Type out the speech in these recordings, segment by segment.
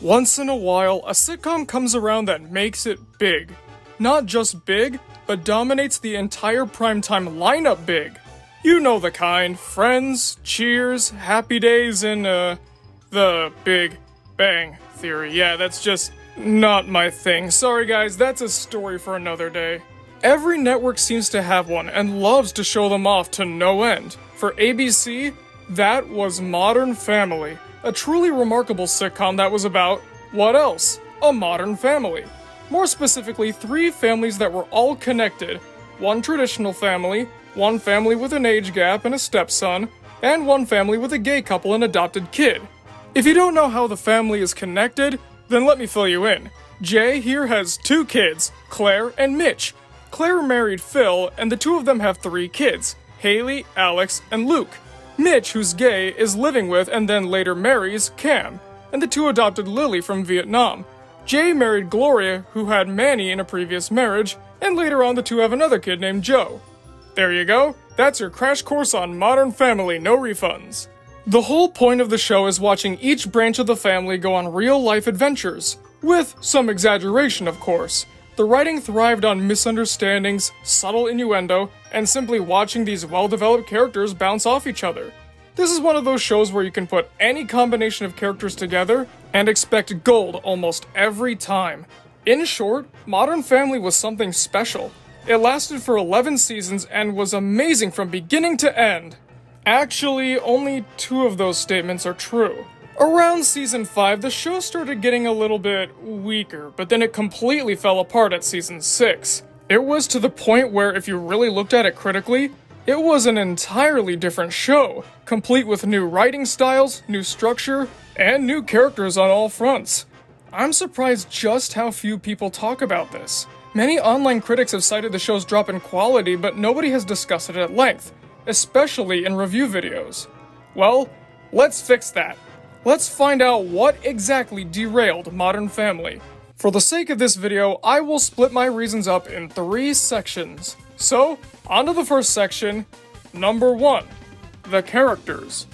Once in a while, a sitcom comes around that makes it big. Not just big, but dominates the entire primetime lineup big. You know the kind: Friends, Cheers, Happy Days, and the Big Bang Theory. Yeah, that's just not my thing. Sorry guys, that's a story for another day. Every network seems to have one and loves to show them off to no end. For ABC, that was Modern Family, a truly remarkable sitcom that was about, what else? A modern family. More specifically, three families that were all connected. One traditional family, one family with an age gap and a stepson, and one family with a gay couple and adopted kid. If you don't know how the family is connected, then let me fill you in. Jay here has two kids, Claire and Mitch. Claire married Phil, and the two of them have three kids, Haley, Alex, and Luke. Mitch, who's gay, is living with and then later marries Cam, and the two adopted Lily from Vietnam. Jay married Gloria, who had Manny in a previous marriage, and later on the two have another kid named Joe. There you go, that's your crash course on Modern Family, no refunds. The whole point of the show is watching each branch of the family go on real-life adventures, with some exaggeration of course. The writing thrived on misunderstandings, subtle innuendo, and simply watching these well-developed characters bounce off each other. This is one of those shows where you can put any combination of characters together and expect gold almost every time. In short, Modern Family was something special. It lasted for 11 seasons and was amazing from beginning to end. Actually, only 2 of those statements are true. Around season 5, the show started getting a little bit weaker, but then it completely fell apart at season 6. It was to the point where if you really looked at it critically, it was an entirely different show, complete with new writing styles, new structure, and new characters on all fronts. I'm surprised just how few people talk about this. Many online critics have cited the show's drop in quality, but nobody has discussed it at length, especially in review videos. Well, let's fix that. Let's find out what exactly derailed Modern Family. For the sake of this video, I will split my reasons up in 3 sections. So, on to the first section. Number 1. The characters.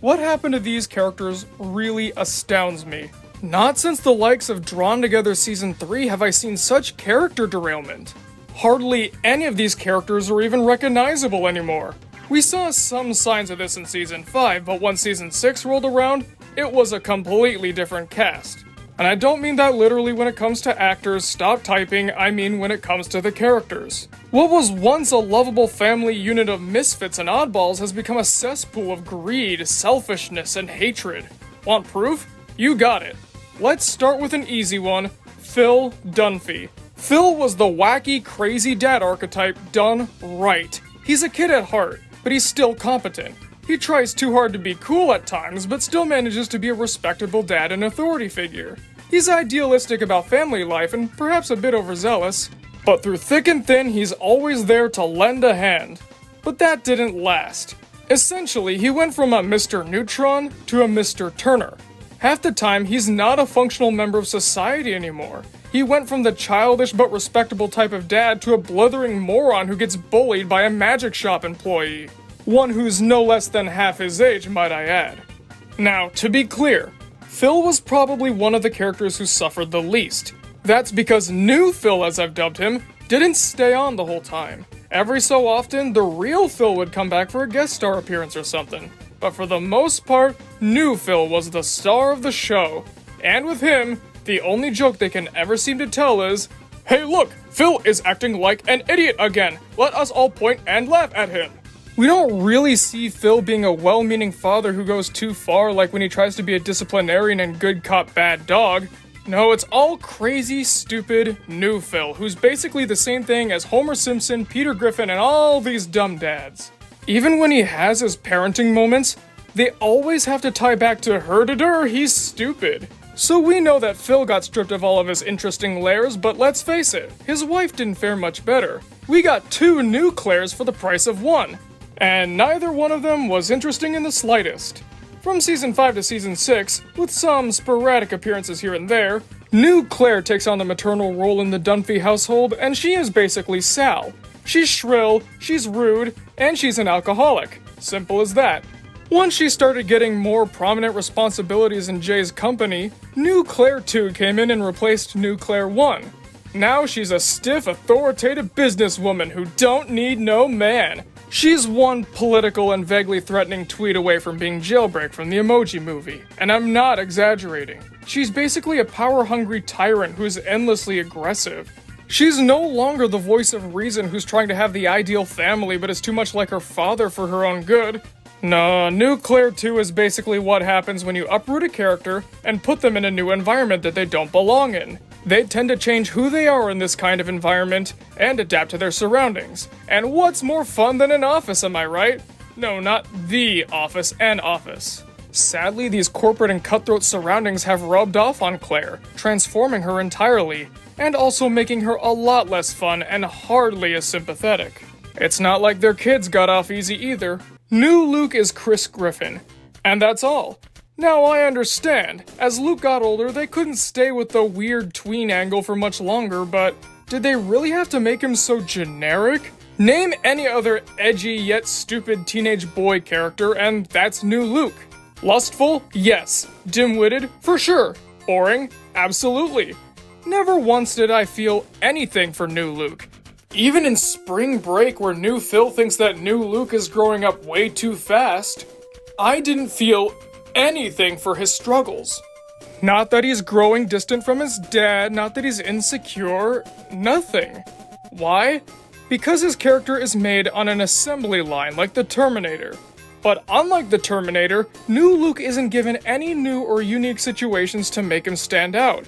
What happened to these characters really astounds me. Not since the likes of Drawn Together Season 3 have I seen such character derailment. Hardly any of these characters are even recognizable anymore. We saw some signs of this in Season 5, but when Season 6 rolled around, it was a completely different cast. And I don't mean that literally when it comes to actors, stop typing, I mean when it comes to the characters. What was once a lovable family unit of misfits and oddballs has become a cesspool of greed, selfishness, and hatred. Want proof? You got it. Let's start with an easy one, Phil Dunphy. Phil was the wacky, crazy dad archetype done right. He's a kid at heart, but he's still competent. He tries too hard to be cool at times, but still manages to be a respectable dad and authority figure. He's idealistic about family life and perhaps a bit overzealous, but through thick and thin, he's always there to lend a hand. But that didn't last. Essentially, he went from a Mr. Neutron to a Mr. Turner. Half the time, he's not a functional member of society anymore. He went from the childish but respectable type of dad to a blithering moron who gets bullied by a magic shop employee. One who's no less than half his age, might I add. Now, to be clear, Phil was probably one of the characters who suffered the least. That's because new Phil, as I've dubbed him, didn't stay on the whole time. Every so often, the real Phil would come back for a guest star appearance or something. But for the most part, new Phil was the star of the show. And with him, the only joke they can ever seem to tell is, "Hey look, Phil is acting like an idiot again. Let us all point and laugh at him." We don't really see Phil being a well-meaning father who goes too far, like when he tries to be a disciplinarian and good cop bad dog. No, it's all crazy, stupid, new Phil, who's basically the same thing as Homer Simpson, Peter Griffin, and all these dumb dads. Even when he has his parenting moments, they always have to tie back to her-da-dur, he's stupid. So we know that Phil got stripped of all of his interesting layers, but let's face it, his wife didn't fare much better. We got 2 new Claires for the price of 1. And neither one of them was interesting in the slightest. From Season 5 to Season 6, with some sporadic appearances here and there, new Claire takes on the maternal role in the Dunphy household, and she is basically Sal. She's shrill, she's rude, and she's an alcoholic. Simple as that. Once she started getting more prominent responsibilities in Jay's company, New Claire 2 came in and replaced New Claire 1. Now she's a stiff, authoritative businesswoman who don't need no man. She's one political and vaguely threatening tweet away from being Jailbreak from the Emoji Movie, and I'm not exaggerating. She's basically a power-hungry tyrant who's endlessly aggressive. She's no longer the voice of reason who's trying to have the ideal family but is too much like her father for her own good. No, New Claire 2 is basically what happens when you uproot a character and put them in a new environment that they don't belong in. They tend to change who they are in this kind of environment and adapt to their surroundings. And what's more fun than an office, am I right? No, not the office, an office. Sadly, these corporate and cutthroat surroundings have rubbed off on Claire, transforming her entirely, and also making her a lot less fun and hardly as sympathetic. It's not like their kids got off easy either. New Luke is Chris Griffin, and that's all. Now I understand, as Luke got older they couldn't stay with the weird tween angle for much longer, but did they really have to make him so generic? Name any other edgy yet stupid teenage boy character and that's New Luke. Lustful? Yes. Dim-witted? For sure. Boring? Absolutely. Never once did I feel anything for New Luke. Even in Spring Break, where New Phil thinks that New Luke is growing up way too fast, I didn't feel anything for his struggles. Not that he's growing distant from his dad, not that he's insecure, nothing. Why? Because his character is made on an assembly line like the Terminator. But unlike the Terminator, New Luke isn't given any new or unique situations to make him stand out.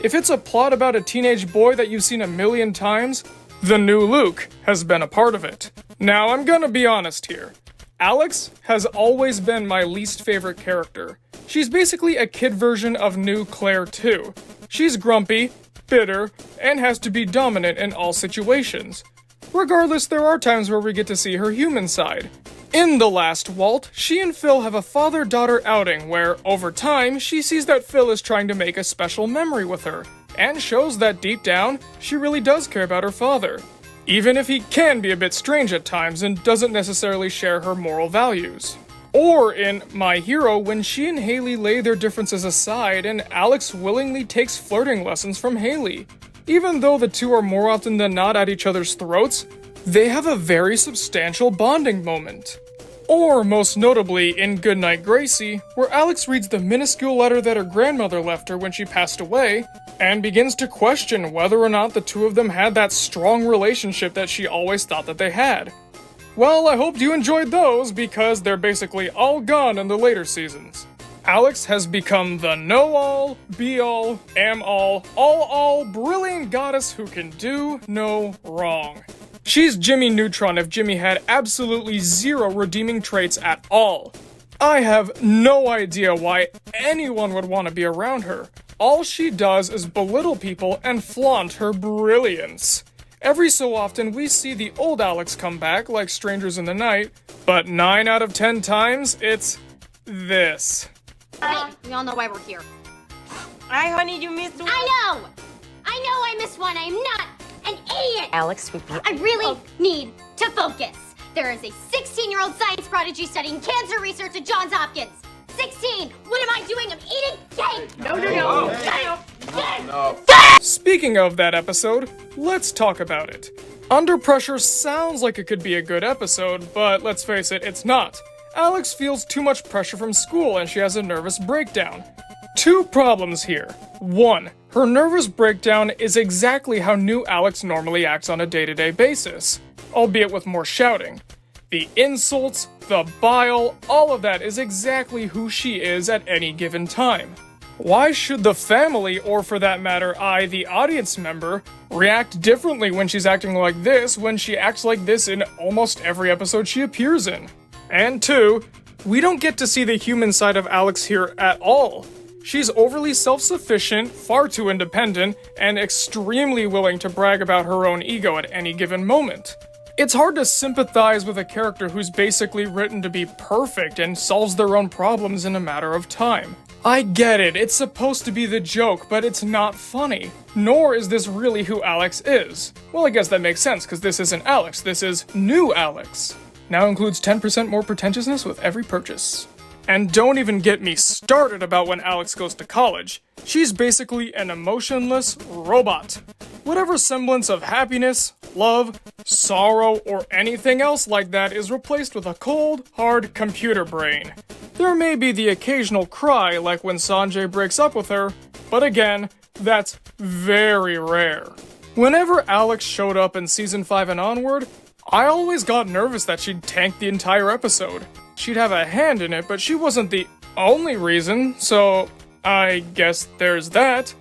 If it's a plot about a teenage boy that you've seen a million times, the New Luke has been a part of it. Now I'm gonna be honest here. Alex has always been my least favorite character. She's basically a kid version of New Claire 2. She's grumpy, bitter, and has to be dominant in all situations. Regardless, there are times where we get to see her human side. In The Last Walt, she and Phil have a father-daughter outing where, over time, she sees that Phil is trying to make a special memory with her, and shows that deep down, she really does care about her father. Even if he can be a bit strange at times and doesn't necessarily share her moral values. Or in My Hero, when she and Haley lay their differences aside and Alex willingly takes flirting lessons from Haley. Even though the two are more often than not at each other's throats, they have a very substantial bonding moment. Or, most notably, in Goodnight Gracie, where Alex reads the minuscule letter that her grandmother left her when she passed away, and begins to question whether or not the two of them had that strong relationship that she always thought that they had. Well, I hope you enjoyed those, because they're basically all gone in the later seasons. Alex has become the know-all, be-all, am-all, brilliant goddess who can do no wrong. She's Jimmy Neutron if Jimmy had absolutely zero redeeming traits at all. I have no idea why anyone would want to be around her. All she does is belittle people and flaunt her brilliance. Every so often we see the old Alex come back like Strangers in the Night, but 9 out of 10 times it's this. Hey, we all know why we're here. Hi, honey, you missed one. I know I missed one. I'm not an idiot. Alex, I really need to focus. There is a 16-year-old science prodigy studying cancer research at Johns Hopkins. 16! What am I doing? I'm eating cake! No. Speaking of that episode, let's talk about it. Under Pressure sounds like it could be a good episode, but let's face it, it's not. Alex feels too much pressure from school and she has a nervous breakdown. 2 problems here. 1. Her nervous breakdown is exactly how new Alex normally acts on a day-to-day basis, albeit with more shouting. The insults, the bile, all of that is exactly who she is at any given time. Why should the family, or for that matter I, the audience member, react differently when she's acting like this when she acts like this in almost every episode she appears in? And 2, we don't get to see the human side of Alex here at all. She's overly self-sufficient, far too independent, and extremely willing to brag about her own ego at any given moment. It's hard to sympathize with a character who's basically written to be perfect and solves their own problems in a matter of time. I get it, it's supposed to be the joke, but it's not funny. Nor is this really who Alex is. Well, I guess that makes sense, because this isn't Alex, this is new Alex. Now includes 10% more pretentiousness with every purchase. And don't even get me started about when Alex goes to college. She's basically an emotionless robot. Whatever semblance of happiness, love, sorrow, or anything else like that is replaced with a cold, hard computer brain. There may be the occasional cry like when Sanjay breaks up with her, but again, that's very rare. Whenever Alex showed up in season 5 and onward, I always got nervous that she'd tank the entire episode. She'd have a hand in it, but she wasn't the only reason, so I guess there's that.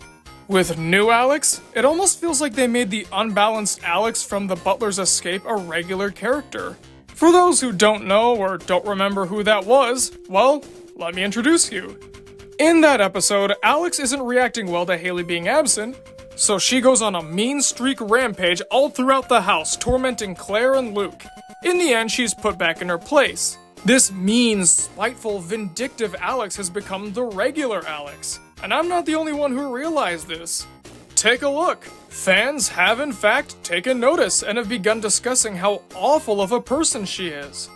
With new Alex, it almost feels like they made the unbalanced Alex from The Butler's Escape a regular character. For those who don't know or don't remember who that was, well, let me introduce you. In that episode, Alex isn't reacting well to Haley being absent, so she goes on a mean streak rampage all throughout the house, tormenting Claire and Luke. In the end, she's put back in her place. This mean, spiteful, vindictive Alex has become the regular Alex. And I'm not the only one who realized this. Take a look. Fans have in fact taken notice and have begun discussing how awful of a person she is.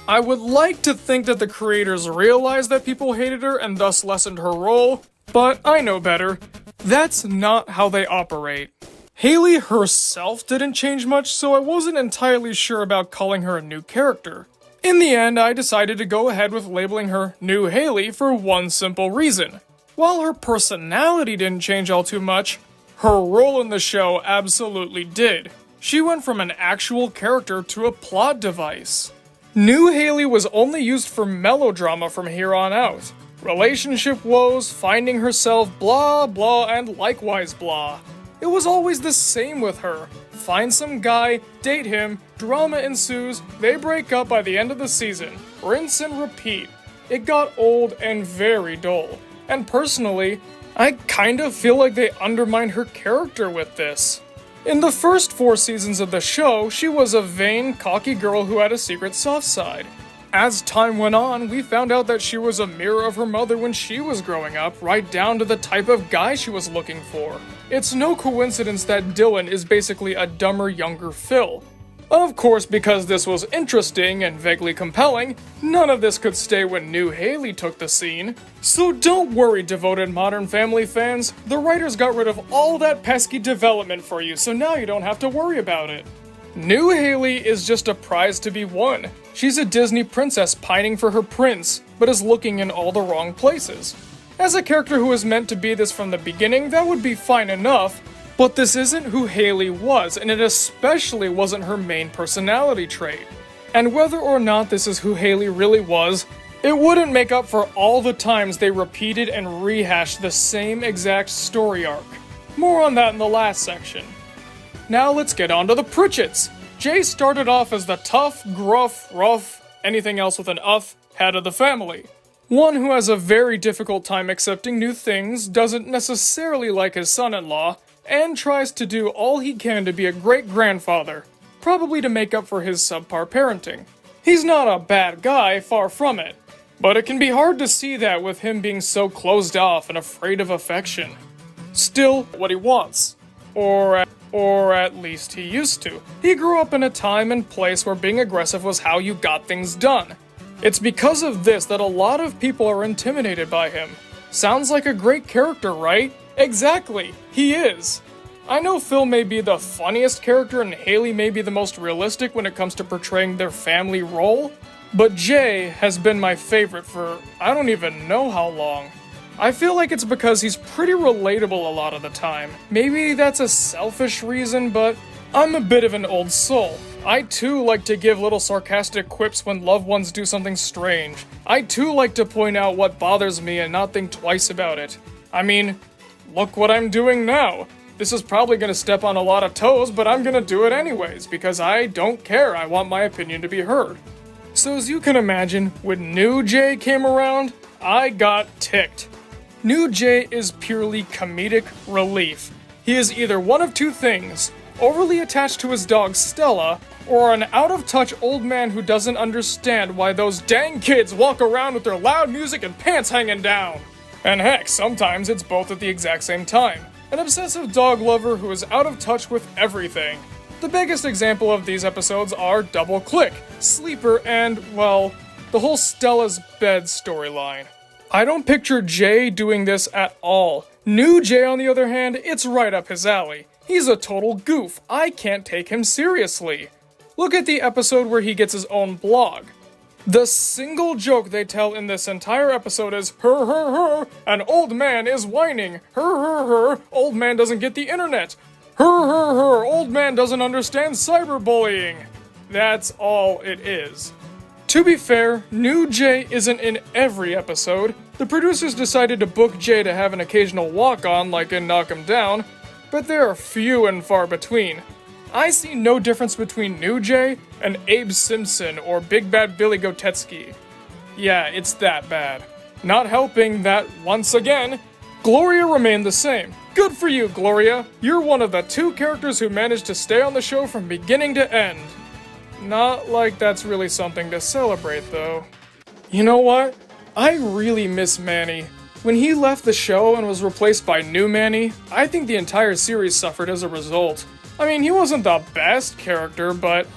I would like to think that the creators realized that people hated her and thus lessened her role, but I know better. That's not how they operate. Haley herself didn't change much, so I wasn't entirely sure about calling her a new character. In the end, I decided to go ahead with labeling her New Haley for one simple reason. While her personality didn't change all too much, her role in the show absolutely did. She went from an actual character to a plot device. New Haley was only used for melodrama from here on out. Relationship woes, finding herself, blah blah, and likewise blah. It was always the same with her. Find some guy, date him, drama ensues, they break up by the end of the season. Rinse and repeat. It got old and very dull. And personally, I kind of feel like they undermined her character with this. In the first 4 seasons of the show, she was a vain, cocky girl who had a secret soft side. As time went on, we found out that she was a mirror of her mother when she was growing up, right down to the type of guy she was looking for. It's no coincidence that Dylan is basically a dumber, younger Phil. Of course, because this was interesting and vaguely compelling, none of this could stay when New Haley took the scene. So don't worry, devoted Modern Family fans, the writers got rid of all that pesky development for you, so now you don't have to worry about it. New Haley is just a prize to be won. She's a Disney princess pining for her prince, but is looking in all the wrong places. As a character who was meant to be this from the beginning, that would be fine enough, but this isn't who Haley was, and it especially wasn't her main personality trait. And whether or not this is who Haley really was, it wouldn't make up for all the times they repeated and rehashed the same exact story arc. More on that in the last section. Now let's get on to the Pritchetts. Jay started off as the tough, gruff, rough, anything else with an uff, head of the family. One who has a very difficult time accepting new things, doesn't necessarily like his son-in-law, and tries to do all he can to be a great grandfather, probably to make up for his subpar parenting. He's not a bad guy, far from it, but it can be hard to see that with him being so closed off and afraid of affection. Still, what he wants. Or at least he used to. He grew up in a time and place where being aggressive was how you got things done. It's because of this that a lot of people are intimidated by him. Sounds like a great character, right? Exactly, he is. I know Phil may be the funniest character and Haley may be the most realistic when it comes to portraying their family role, but Jay has been my favorite for I don't even know how long. I feel like it's because he's pretty relatable a lot of the time. Maybe that's a selfish reason, but I'm a bit of an old soul. I too like to give little sarcastic quips when loved ones do something strange. I too like to point out what bothers me and not think twice about it. I mean, look what I'm doing now. This is probably gonna step on a lot of toes, but I'm gonna do it anyways, because I don't care. I want my opinion to be heard. So as you can imagine, when New Jay came around, I got ticked. New Jay is purely comedic relief. He is either one of two things, overly attached to his dog Stella, or an out-of-touch old man who doesn't understand why those dang kids walk around with their loud music and pants hanging down. And heck, sometimes it's both at the exact same time. An obsessive dog lover who is out of touch with everything. The biggest example of these episodes are Double Click, Sleeper, and, well, the whole Stella's bed storyline. I don't picture Jay doing this at all. New Jay, on the other hand, it's right up his alley. He's a total goof. I can't take him seriously. Look at the episode where he gets his own blog. The single joke they tell in this entire episode is, her, an old man is whining. Her, old man doesn't get the internet. Her, old man doesn't understand cyberbullying. That's all it is. To be fair, New Jay isn't in every episode. The producers decided to book Jay to have an occasional walk-on like in Knock 'Em Down, but they are few and far between. I see no difference between New Jay and Abe Simpson or Big Bad Billy Gotetsky. Yeah, it's that bad. Not helping that, once again, Gloria remained the same. Good for you, Gloria. You're one of the 2 characters who managed to stay on the show from beginning to end. Not like that's really something to celebrate, though. You know what? I really miss Manny. When he left the show and was replaced by new Manny, I think the entire series suffered as a result. I mean, he wasn't the best character, but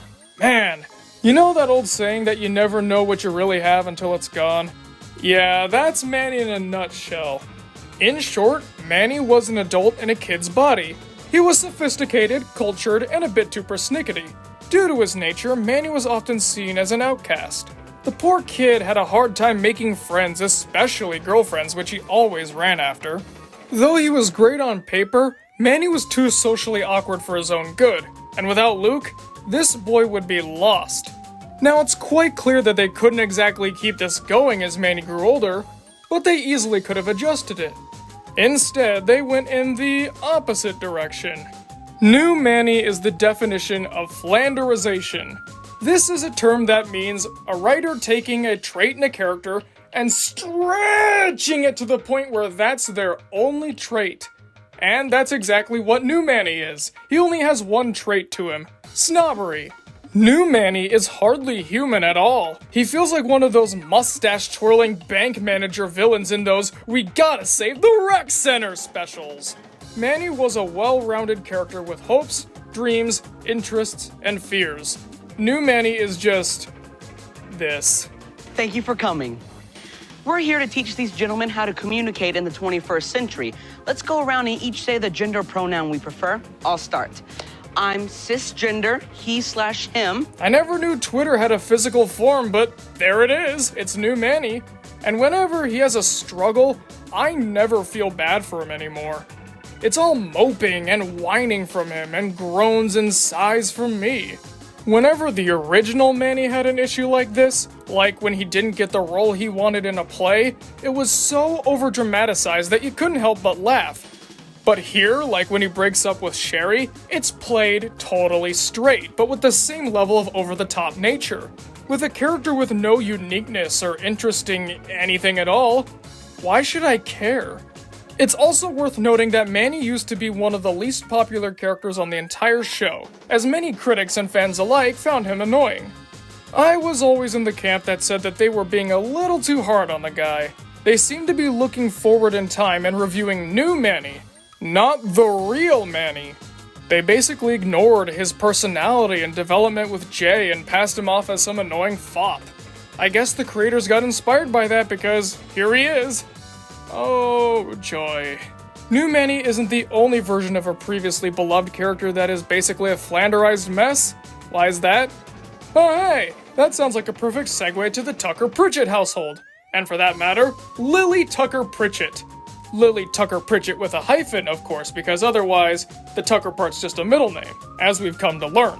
man, you know that old saying that you never know what you really have until it's gone? Yeah, that's Manny in a nutshell. In short, Manny was an adult in a kid's body. He was sophisticated, cultured, and a bit too persnickety. Due to his nature, Manny was often seen as an outcast. The poor kid had a hard time making friends, especially girlfriends, which he always ran after. Though he was great on paper, Manny was too socially awkward for his own good, and without Luke, this boy would be lost. Now it's quite clear that they couldn't exactly keep this going as Manny grew older, but they easily could have adjusted it. Instead, they went in the opposite direction. New Manny is the definition of Flanderization. This is a term that means a writer taking a trait in a character and stretching it to the point where that's their only trait. And that's exactly what New Manny is. He only has one trait to him: snobbery. New Manny is hardly human at all. He feels like one of those mustache-twirling bank manager villains in those "We Gotta Save the Rec Center" specials. Manny was a well-rounded character with hopes, dreams, interests, and fears. New Manny is just this. Thank you for coming. We're here to teach these gentlemen how to communicate in the 21st century. Let's go around and each say the gender pronoun we prefer. I'll start. I'm cisgender, he/him. I never knew Twitter had a physical form, but there it is. It's New Manny. And whenever he has a struggle, I never feel bad for him anymore. It's all moping and whining from him and groans and sighs from me. Whenever the original Manny had an issue like this, like when he didn't get the role he wanted in a play, it was so overdramatized that you couldn't help but laugh. But here, like when he breaks up with Sherry, it's played totally straight, but with the same level of over-the-top nature. With a character with no uniqueness or interesting anything at all, why should I care? It's also worth noting that Manny used to be one of the least popular characters on the entire show, as many critics and fans alike found him annoying. I was always in the camp that said that they were being a little too hard on the guy. They seemed to be looking forward in time and reviewing new Manny, not the real Manny. They basically ignored his personality and development with Jay and passed him off as some annoying fop. I guess the creators got inspired by that because here he is. Oh, joy. New Manny isn't the only version of a previously beloved character that is basically a Flanderized mess. Why is that? Oh hey, that sounds like a perfect segue to the Tucker Pritchett household. And for that matter, Lily Tucker Pritchett. Lily Tucker Pritchett with a hyphen, of course, because otherwise, the Tucker part's just a middle name, as we've come to learn.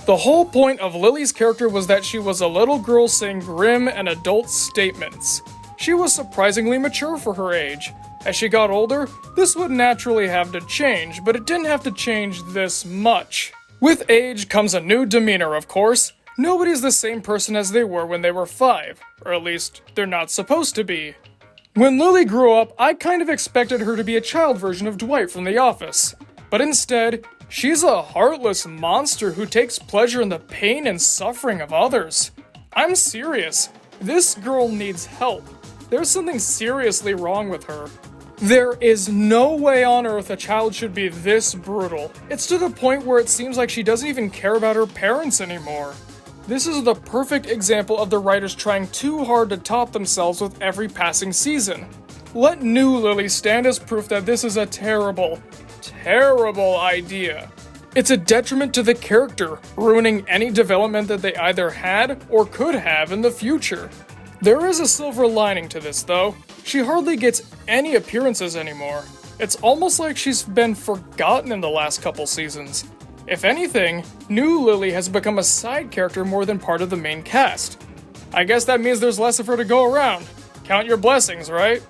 The whole point of Lily's character was that she was a little girl saying grim and adult statements. She was surprisingly mature for her age. As she got older, this would naturally have to change, but it didn't have to change this much. With age comes a new demeanor, of course. Nobody's the same person as they were when they were 5, or at least, they're not supposed to be. When Lily grew up, I kind of expected her to be a child version of Dwight from The Office. But instead, she's a heartless monster who takes pleasure in the pain and suffering of others. I'm serious. This girl needs help. There's something seriously wrong with her. There is no way on earth a child should be this brutal. It's to the point where it seems like she doesn't even care about her parents anymore. This is the perfect example of the writers trying too hard to top themselves with every passing season. Let New Lily stand as proof that this is a terrible, terrible idea. It's a detriment to the character, ruining any development that they either had or could have in the future. There is a silver lining to this, though. She hardly gets any appearances anymore. It's almost like she's been forgotten in the last couple seasons. If anything, New Lily has become a side character more than part of the main cast. I guess that means there's less of her to go around. Count your blessings, right?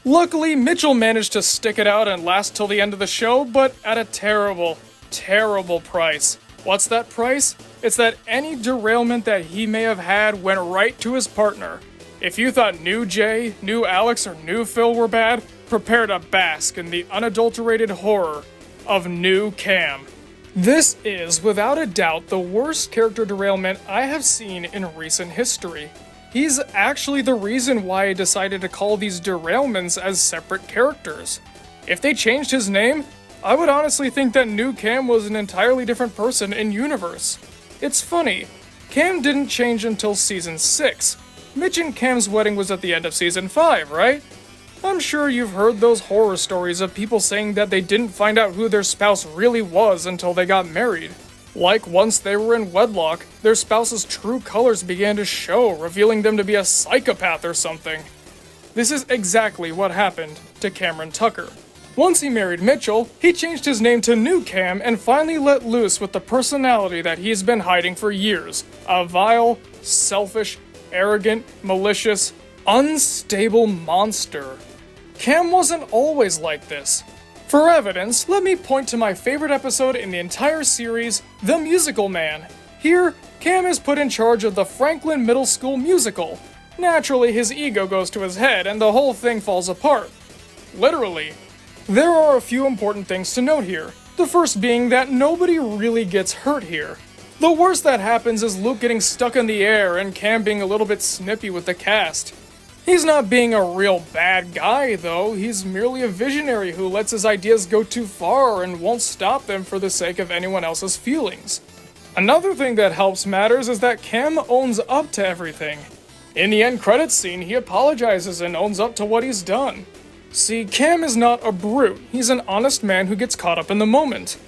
Luckily, Mitchell managed to stick it out and last till the end of the show, but at a terrible, terrible price. What's that price? It's that any derailment that he may have had went right to his partner. If you thought New Jay, New Alex, or New Phil were bad, prepare to bask in the unadulterated horror of New Cam. This is, without a doubt, the worst character derailment I have seen in recent history. He's actually the reason why I decided to call these derailments as separate characters. If they changed his name, I would honestly think that New Cam was an entirely different person in universe. It's funny, Cam didn't change until season 6. Mitch and Cam's wedding was at the end of season 5, right? I'm sure you've heard those horror stories of people saying that they didn't find out who their spouse really was until they got married. Like once they were in wedlock, their spouse's true colors began to show, revealing them to be a psychopath or something. This is exactly what happened to Cameron Tucker. Once he married Mitchell, he changed his name to New Cam and finally let loose with the personality that he's been hiding for years. A vile, selfish, arrogant, malicious, unstable monster. Cam wasn't always like this. For evidence, let me point to my favorite episode in the entire series, The Musical Man. Here, Cam is put in charge of the Franklin Middle School musical. Naturally, his ego goes to his head and the whole thing falls apart. Literally. There are a few important things to note here. The first being that nobody really gets hurt here. The worst that happens is Luke getting stuck in the air and Cam being a little bit snippy with the cast. He's not being a real bad guy, though. He's merely a visionary who lets his ideas go too far and won't stop them for the sake of anyone else's feelings. Another thing that helps matters is that Cam owns up to everything. In the end credits scene, he apologizes and owns up to what he's done. See, Cam is not a brute. He's an honest man who gets caught up in the moment.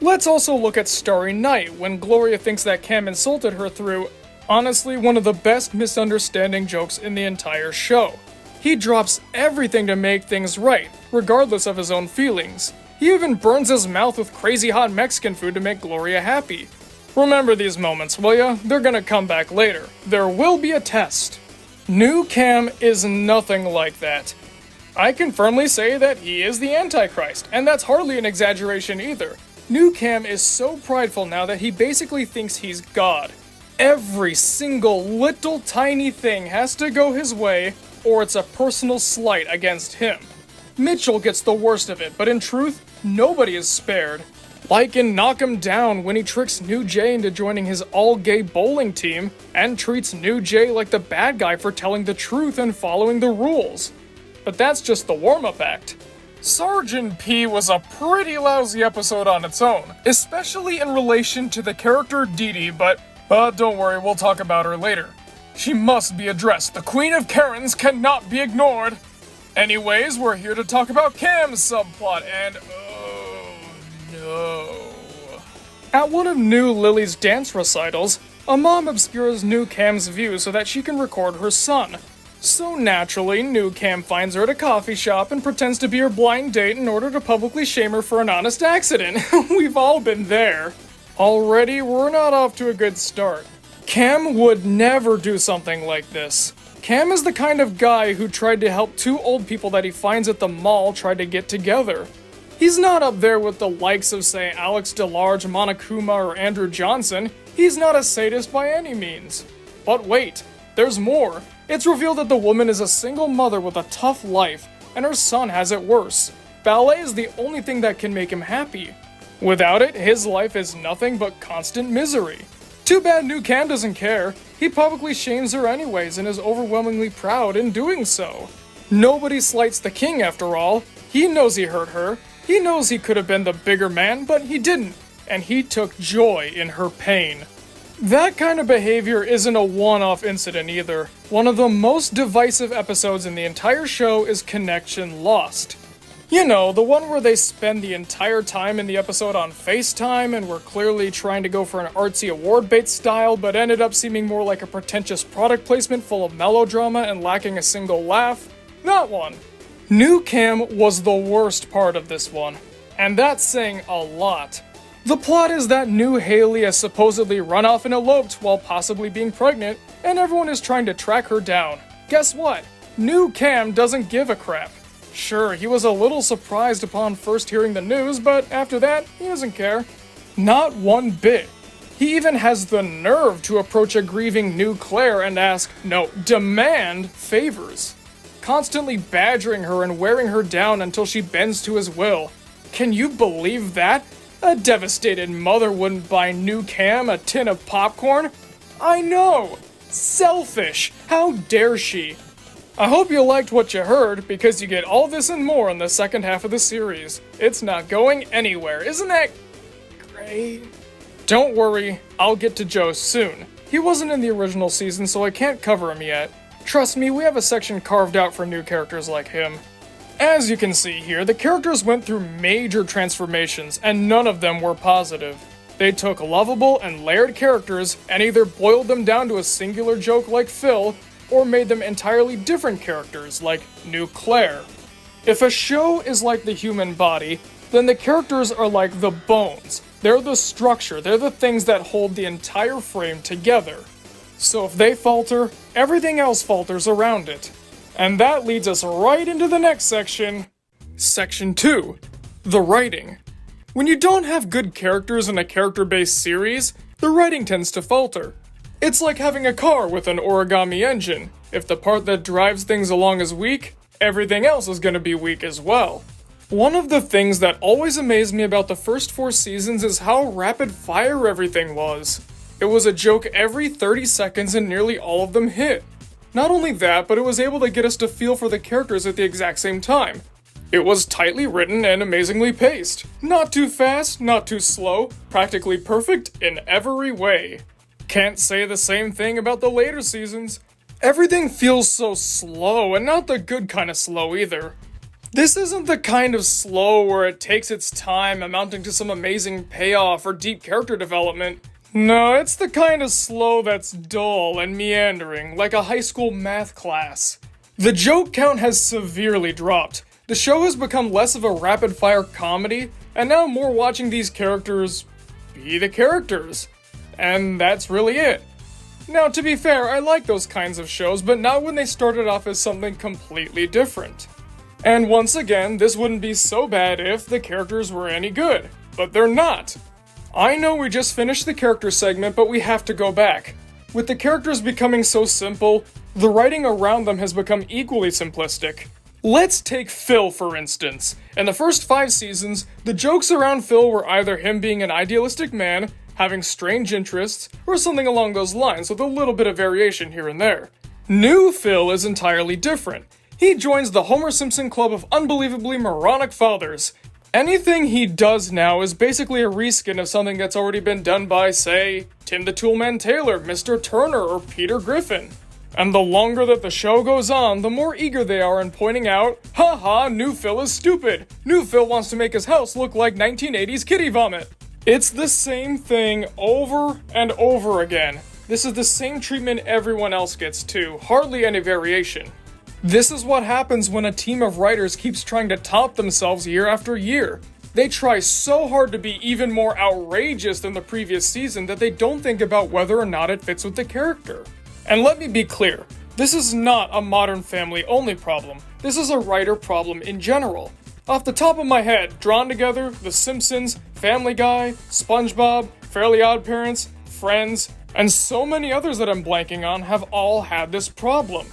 Let's also look at Starry Night, when Gloria thinks that Cam insulted her through, honestly, one of the best misunderstanding jokes in the entire show. He drops everything to make things right, regardless of his own feelings. He even burns his mouth with crazy hot Mexican food to make Gloria happy. Remember these moments, will ya? They're gonna come back later. There will be a test. New Cam is nothing like that. I can firmly say that he is the Antichrist, and that's hardly an exaggeration either. New Cam is so prideful now that he basically thinks he's God. Every single little tiny thing has to go his way, or it's a personal slight against him. Mitchell gets the worst of it, but in truth, nobody is spared. Like in Knock 'Em Down when he tricks New Jay into joining his all-gay bowling team, and treats New Jay like the bad guy for telling the truth and following the rules. But that's just the warm-up act. Sergeant P was a pretty lousy episode on its own, especially in relation to the character Dee Dee, but don't worry, we'll talk about her later. She must be addressed. The Queen of Karens cannot be ignored. Anyways, we're here to talk about Cam's subplot, and oh no. At one of New Lily's dance recitals, a mom obscures New Cam's view so that she can record her son. So naturally, New Cam finds her at a coffee shop and pretends to be her blind date in order to publicly shame her for an honest accident. We've all been there. Already, we're not off to a good start. Cam would never do something like this. Cam is the kind of guy who tried to help two old people that he finds at the mall try to get together. He's not up there with the likes of, say, Alex DeLarge, Monokuma, or Andrew Johnson. He's not a sadist by any means. But wait, there's more. It's revealed that the woman is a single mother with a tough life, and her son has it worse. Ballet is the only thing that can make him happy. Without it, his life is nothing but constant misery. Too bad New Cam doesn't care. He publicly shames her anyways and is overwhelmingly proud in doing so. Nobody slights the king after all. He knows he hurt her. He knows he could have been the bigger man, but he didn't. And he took joy in her pain. That kind of behavior isn't a one-off incident either. One of the most divisive episodes in the entire show is Connection Lost. You know, the one where they spend the entire time in the episode on FaceTime and were clearly trying to go for an artsy award bait style, but ended up seeming more like a pretentious product placement full of melodrama and lacking a single laugh. That one. New Cam was the worst part of this one, and that's saying a lot. The plot is that new Haley has supposedly run off and eloped while possibly being pregnant, and everyone is trying to track her down. Guess what? New Cam doesn't give a crap. Sure, he was a little surprised upon first hearing the news, but after that, he doesn't care. Not one bit. He even has the nerve to approach a grieving new Claire and ask, no, demand favors. Constantly badgering her and wearing her down until she bends to his will. Can you believe that? A devastated mother wouldn't buy new Cam a tin of popcorn? I know! Selfish! How dare she? I hope you liked what you heard, because you get all this and more in the second half of the series. It's not going anywhere, isn't that great? Don't worry, I'll get to Joe soon. He wasn't in the original season, so I can't cover him yet. Trust me, we have a section carved out for new characters like him. As you can see here, the characters went through major transformations, and none of them were positive. They took lovable and layered characters and either boiled them down to a singular joke like Phil, or made them entirely different characters like New Claire. If a show is like the human body, then the characters are like the bones. They're the structure, they're the things that hold the entire frame together. So if they falter, everything else falters around it. And that leads us right into the next section. Section 2. The writing. When you don't have good characters in a character-based series, the writing tends to falter. It's like having a car with an origami engine. If the part that drives things along is weak, everything else is going to be weak as well. One of the things that always amazed me about the first 4 seasons is how rapid fire everything was. It was a joke every 30 seconds and nearly all of them hit. Not only that, but it was able to get us to feel for the characters at the exact same time. It was tightly written and amazingly paced. Not too fast, not too slow, practically perfect in every way. Can't say the same thing about the later seasons. Everything feels so slow, and not the good kind of slow either. This isn't the kind of slow where it takes its time, amounting to some amazing payoff or deep character development. No, it's the kind of slow that's dull and meandering, like a high school math class. The joke count has severely dropped. The show has become less of a rapid-fire comedy, and now more watching these characters be the characters. And that's really it. Now, to be fair, I like those kinds of shows, but not when they started off as something completely different. And once again, this wouldn't be so bad if the characters were any good, but they're not. I know we just finished the character segment, but we have to go back. With the characters becoming so simple, the writing around them has become equally simplistic. Let's take Phil, for instance. In the first 5 seasons, the jokes around Phil were either him being an idealistic man, having strange interests, or something along those lines with a little bit of variation here and there. New Phil is entirely different. He joins the Homer Simpson club of unbelievably moronic fathers. Anything he does now is basically a reskin of something that's already been done by, say, Tim the Toolman Taylor, Mr. Turner, or Peter Griffin. And the longer that the show goes on, the more eager they are in pointing out, haha, New Phil is stupid. New Phil wants to make his house look like 1980s kitty vomit. It's the same thing over and over again. This is the same treatment everyone else gets too, hardly any variation. This is what happens when a team of writers keeps trying to top themselves year after year. They try so hard to be even more outrageous than the previous season that they don't think about whether or not it fits with the character. And let me be clear, this is not a Modern Family only problem. This is a writer problem in general. Off the top of my head, drawn together, The Simpsons, Family Guy, SpongeBob, Fairly OddParents, Friends, and so many others that I'm blanking on have all had this problem.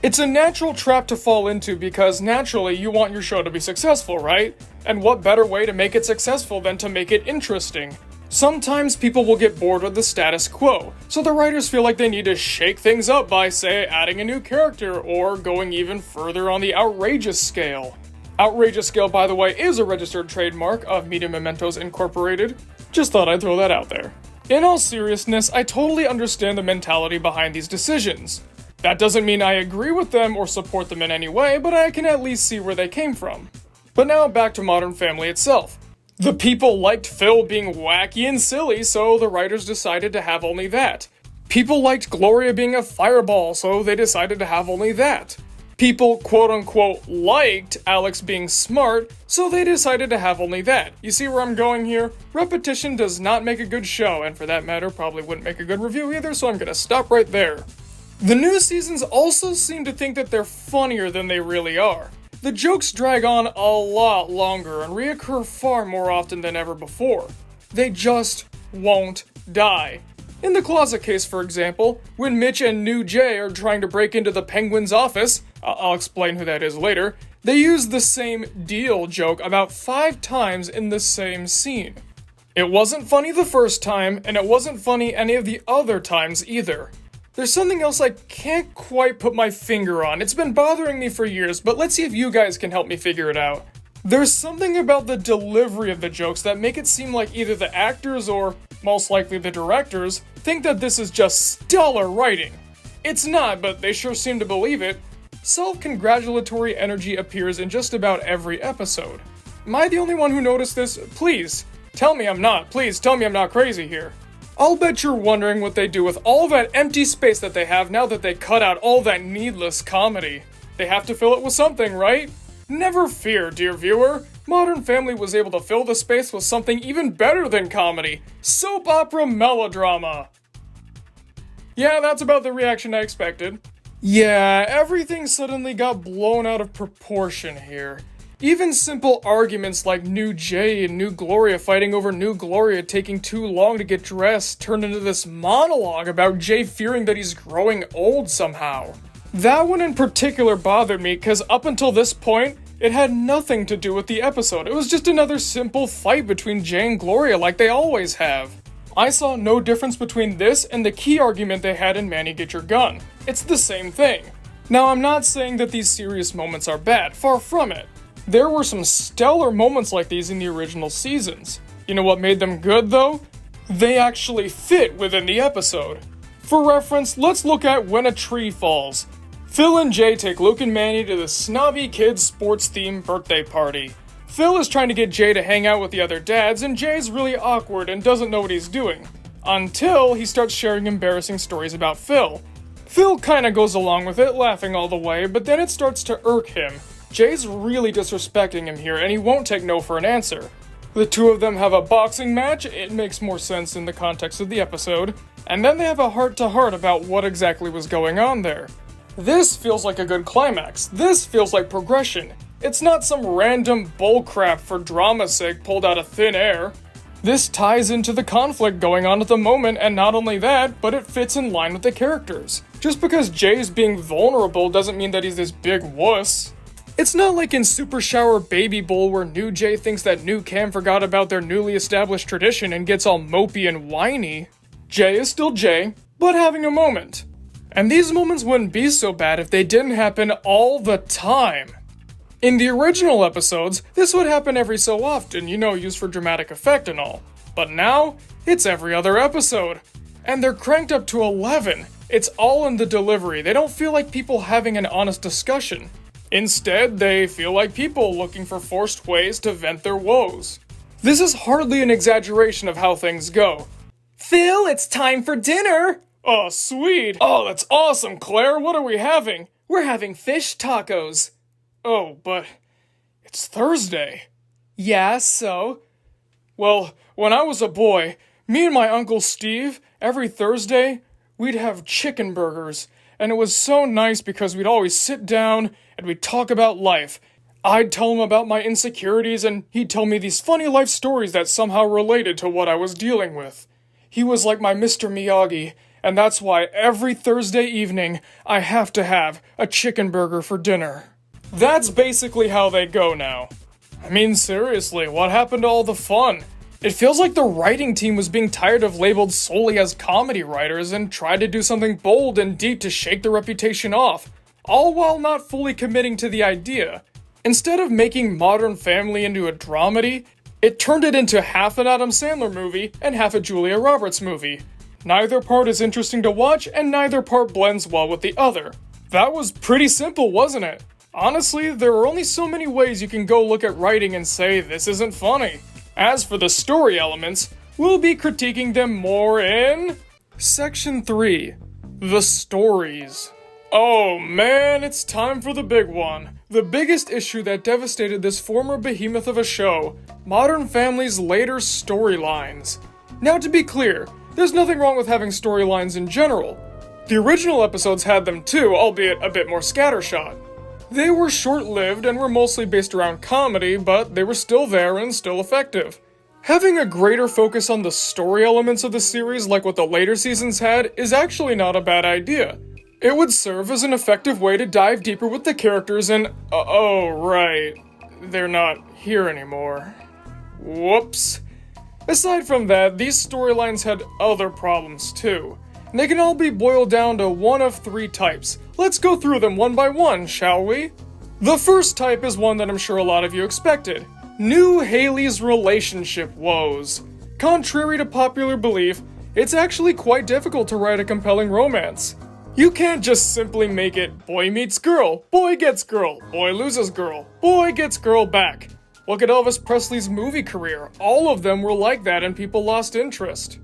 It's a natural trap to fall into because naturally you want your show to be successful, right? And what better way to make it successful than to make it interesting? Sometimes people will get bored with the status quo, so the writers feel like they need to shake things up by, say, adding a new character or going even further on the outrageous scale. Outrageous scale, by the way, is a registered trademark of Media Mementos Incorporated. Just thought I'd throw that out there. In all seriousness, I totally understand the mentality behind these decisions. That doesn't mean I agree with them or support them in any way, but I can at least see where they came from. But now back to Modern Family itself. The people liked Phil being wacky and silly, so the writers decided to have only that. People liked Gloria being a fireball, so they decided to have only that. People quote-unquote liked Alex being smart, so they decided to have only that. You see where I'm going here? Repetition does not make a good show, and for that matter, probably wouldn't make a good review either, so I'm gonna stop right there. The new seasons also seem to think that they're funnier than they really are. The jokes drag on a lot longer and reoccur far more often than ever before. They just won't die. In the closet case, for example, when Mitch and New Jay are trying to break into the Penguin's office, I'll explain who that is later, they use the same deal joke about 5 times in the same scene. It wasn't funny the first time, and it wasn't funny any of the other times either. There's something else I can't quite put my finger on. It's been bothering me for years, but let's see if you guys can help me figure it out. There's something about the delivery of the jokes that make it seem like either the actors or, most likely the directors, think that this is just stellar writing. It's not, but they sure seem to believe it. Self-congratulatory energy appears in just about every episode. Am I the only one who noticed this? Please, tell me I'm not. Please, tell me I'm not crazy here. I'll bet you're wondering what they do with all that empty space that they have now that they cut out all that needless comedy. They have to fill it with something, right? Never fear, dear viewer. Modern Family was able to fill the space with something even better than comedy. Soap opera melodrama. Yeah, that's about the reaction I expected. Yeah, everything suddenly got blown out of proportion here. Even simple arguments like New Jay and New Gloria fighting over New Gloria taking too long to get dressed turned into this monologue about Jay fearing that he's growing old somehow. That one in particular bothered me because up until this point, it had nothing to do with the episode. It was just another simple fight between Jay and Gloria like they always have. I saw no difference between this and the key argument they had in Manny Get Your Gun. It's the same thing. Now, I'm not saying that these serious moments are bad, far from it. There were some stellar moments like these in the original seasons. You know what made them good, though? They actually fit within the episode. For reference, let's look at When a Tree Falls. Phil and Jay take Luke and Manny to the snobby kids' sports-themed birthday party. Phil is trying to get Jay to hang out with the other dads, and Jay's really awkward and doesn't know what he's doing. Until he starts sharing embarrassing stories about Phil. Phil kinda goes along with it, laughing all the way, but then it starts to irk him. Jay's really disrespecting him here, and he won't take no for an answer. The two of them have a boxing match, it makes more sense in the context of the episode, and then they have a heart-to-heart about what exactly was going on there. This feels like a good climax. This feels like progression. It's not some random bullcrap for drama's sake pulled out of thin air. This ties into the conflict going on at the moment, and not only that, but it fits in line with the characters. Just because Jay's being vulnerable doesn't mean that he's this big wuss. It's not like in Super Shower Baby Bowl where New Jay thinks that New Cam forgot about their newly established tradition and gets all mopey and whiny. Jay is still Jay, but having a moment. And these moments wouldn't be so bad if they didn't happen all the time. In the original episodes, this would happen every so often, used for dramatic effect and all. But now, it's every other episode. And they're cranked up to 11. It's all in the delivery. They don't feel like people having an honest discussion. Instead, they feel like people looking for forced ways to vent their woes. This is hardly an exaggeration of how things go. Phil, it's time for dinner! Oh, sweet! Oh, that's awesome, Claire! What are we having? We're having fish tacos. Oh, but it's Thursday. Yeah, so? Well, when I was a boy, me and my Uncle Steve, every Thursday, we'd have chicken burgers. And it was so nice because we'd always sit down and we'd talk about life. I'd tell him about my insecurities and he'd tell me these funny life stories that somehow related to what I was dealing with. He was like my Mr. Miyagi, and that's why every Thursday evening I have to have a chicken burger for dinner. That's basically how they go now. I mean, seriously, what happened to all the fun? It feels like the writing team was being tired of labeled solely as comedy writers and tried to do something bold and deep to shake their reputation off, all while not fully committing to the idea. Instead of making Modern Family into a dramedy, it turned it into half an Adam Sandler movie and half a Julia Roberts movie. Neither part is interesting to watch, and neither part blends well with the other. That was pretty simple, wasn't it? Honestly, there are only so many ways you can go look at writing and say this isn't funny. As for the story elements, we'll be critiquing them more in Section 3, the stories. Oh man, it's time for the big one. The biggest issue that devastated this former behemoth of a show, Modern Family's later storylines. Now to be clear, there's nothing wrong with having storylines in general. The original episodes had them too, albeit a bit more scattershot. They were short-lived and were mostly based around comedy, but they were still there and still effective. Having a greater focus on the story elements of the series like what the later seasons had is actually not a bad idea. It would serve as an effective way to dive deeper with the characters and, oh right, they're not here anymore. Whoops. Aside from that, these storylines had other problems too. And they can all be boiled down to one of three types. Let's go through them one by one, shall we? The first type is one that I'm sure a lot of you expected. New Haley's relationship woes. Contrary to popular belief, it's actually quite difficult to write a compelling romance. You can't just simply make it boy meets girl, boy gets girl, boy loses girl, boy gets girl back. Look at Elvis Presley's movie career. All of them were like that and people lost interest.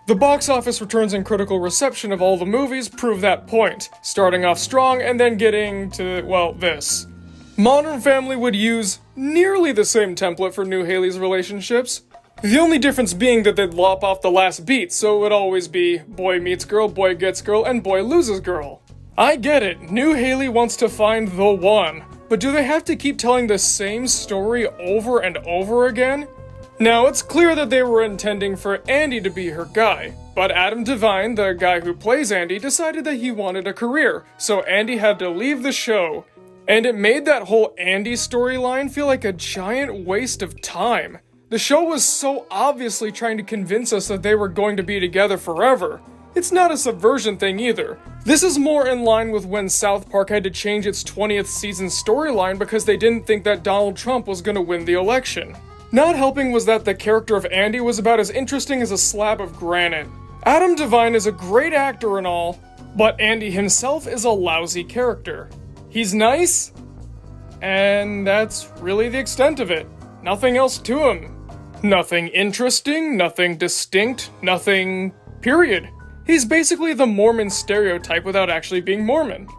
The box office returns and critical reception of all the movies prove that point, starting off strong and then getting to, well, this. Modern Family would use nearly the same template for New Haley's relationships. The only difference being that they'd lop off the last beat, so it would always be boy meets girl, boy gets girl, and boy loses girl. I get it, New Haley wants to find the one, but do they have to keep telling the same story over and over again? Now, it's clear that they were intending for Andy to be her guy, but Adam Devine, the guy who plays Andy, decided that he wanted a career, so Andy had to leave the show. And it made that whole Andy storyline feel like a giant waste of time. The show was so obviously trying to convince us that they were going to be together forever. It's not a subversion thing either. This is more in line with when South Park had to change its 20th season storyline because they didn't think that Donald Trump was going to win the election. Not helping was that the character of Andy was about as interesting as a slab of granite. Adam Devine is a great actor and all, but Andy himself is a lousy character. He's nice, and that's really the extent of it. Nothing else to him. Nothing interesting, nothing distinct, nothing... period. He's basically the Mormon stereotype without actually being Mormon.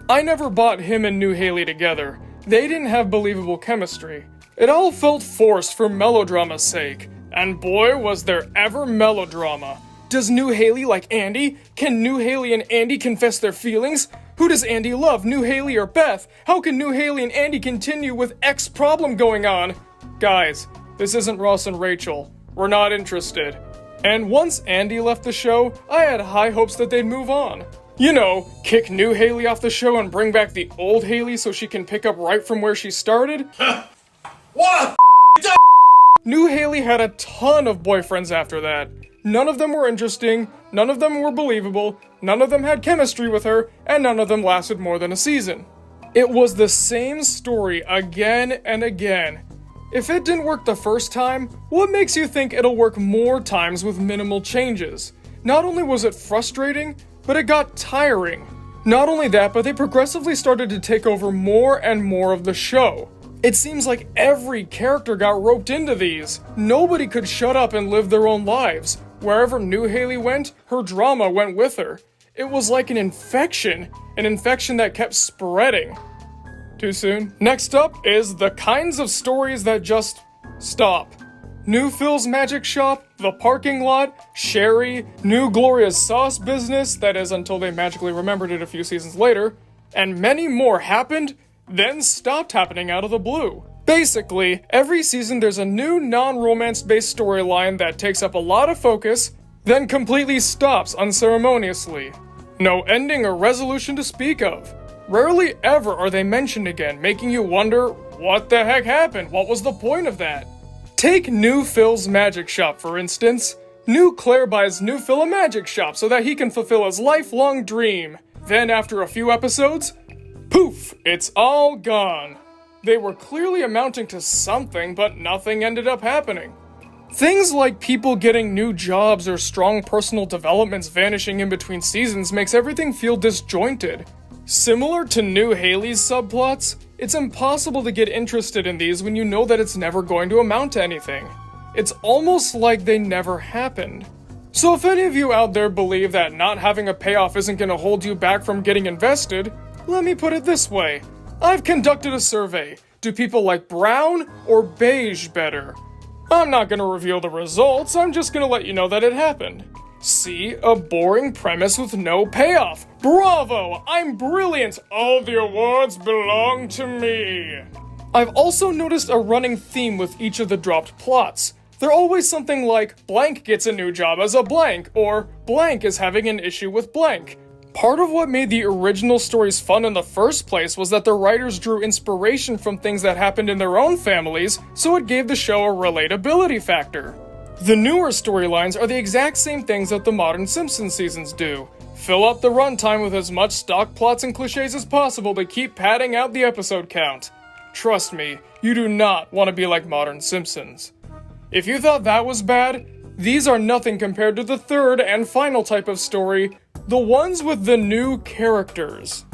I never bought him and New Haley together. They didn't have believable chemistry. It all felt forced for melodrama's sake. And boy, was there ever melodrama. Does New Haley like Andy? Can New Haley and Andy confess their feelings? Who does Andy love, New Haley or Beth? How can New Haley and Andy continue with X problem going on? Guys, this isn't Ross and Rachel. We're not interested. And once Andy left the show, I had high hopes that they'd move on. You know, kick New Haley off the show and bring back the old Haley so she can pick up right from where she started? What? New Haley had a ton of boyfriends after that. None of them were interesting, none of them were believable, none of them had chemistry with her, and none of them lasted more than a season. It was the same story again and again. If it didn't work the first time, what makes you think it'll work more times with minimal changes? Not only was it frustrating, but it got tiring. Not only that, but they progressively started to take over more and more of the show. It seems like every character got roped into these. Nobody could shut up and live their own lives. Wherever New Haley went, her drama went with her. It was like an infection that kept spreading. Too soon? Next up is the kinds of stories that just stop. New Phil's Magic Shop, The Parking Lot, Sherry, New Gloria's Sauce Business, that is until they magically remembered it a few seasons later, and many more happened, then stopped happening out of the blue. Basically, every season there's a new non-romance based storyline that takes up a lot of focus, then completely stops unceremoniously. No ending or resolution to speak of. Rarely ever are they mentioned again, making you wonder, what the heck happened? What was the point of that? Take New Phil's Magic Shop, for instance. New Claire buys New Phil a magic shop so that he can fulfill his lifelong dream. Then after a few episodes, poof, it's all gone. They were clearly amounting to something, but nothing ended up happening. Things like people getting new jobs or strong personal developments vanishing in between seasons makes everything feel disjointed. Similar to New Haley's subplots, it's impossible to get interested in these when you know that it's never going to amount to anything. It's almost like they never happened. So if any of you out there believe that not having a payoff isn't going to hold you back from getting invested, let me put it this way. I've conducted a survey. Do people like brown or beige better? I'm not going to reveal the results, I'm just going to let you know that it happened. See, a boring premise with no payoff. Bravo! I'm brilliant! All the awards belong to me! I've also noticed a running theme with each of the dropped plots. They're always something like, blank gets a new job as a blank, or blank is having an issue with blank. Part of what made the original stories fun in the first place was that the writers drew inspiration from things that happened in their own families, so it gave the show a relatability factor. The newer storylines are the exact same things that the modern Simpsons seasons do. Fill up the runtime with as much stock plots and cliches as possible to keep padding out the episode count. Trust me, you do not want to be like modern Simpsons. If you thought that was bad, these are nothing compared to the third and final type of story, the ones with the new characters.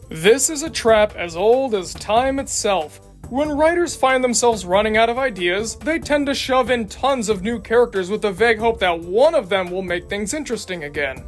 This is a trap as old as time itself. When writers find themselves running out of ideas, they tend to shove in tons of new characters with the vague hope that one of them will make things interesting again.